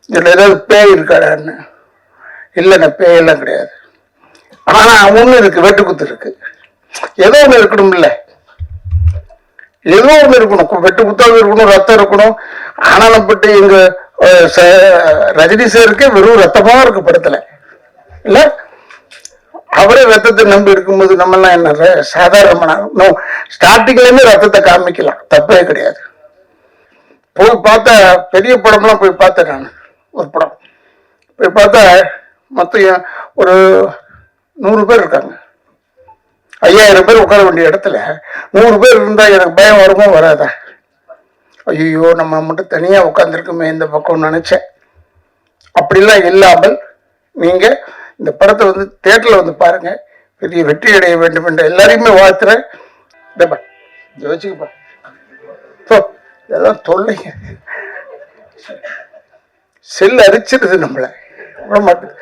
இதுல ஏதாவது பேய் இருக்காடான்னு. இல்லைண்ணே, பேயெல்லாம் கிடையாது. ஆனா ஒண்ணு இருக்கு, வெட்டுக்குத்து இருக்கு. ஏதோ ஒண்ணு இருக்கணும்ல, ஏதோ ஒண்ணு இருக்கணும். வெட்டு குத்தாவது இருக்கணும், ரத்தம் இருக்கணும். ஆனாலப்பட்டு எங்க ரஜினி சாருக்கு வெறும் ரத்தமா இருக்கு படத்துல இல்ல. அவரே ரத்தத்தை நம்பி இருக்கும்போது நம்ம எல்லாம் என்ன சாதாரணமான ஸ்டார்டிங்ல இருந்து ரத்தத்தை காமிக்கலாம், தப்பே கிடையாது. போய் பார்த்தா பெரிய படம்லாம் போய் பார்த்தேன் நான். ஒரு படம் போய் பார்த்தா மொத்தம் ஒரு 100 பேர் இருக்காங்க. 5000 பேர் உட்கார வேண்டிய இடத்துல 100 பேர் இருந்தா எனக்கு பயம் வருமோ வராதா? ஐயோ, நம்ம மட்டும் தனியா உட்காந்துருக்குமே இந்த பக்கம் நினைச்சேன். அப்படிலாம் இல்லாமல் நீங்க இந்த படத்தை வந்து தியேட்டர்ல வந்து பாருங்க. பெரிய வெற்றி அடைய வேண்டும் என்ற எல்லாரையுமே வாழ்த்துறேன். வச்சுக்கப்பா, இதெல்லாம் தொல்லைங்க. செல் அரிச்சிருது நம்மள, விட மாட்டேது.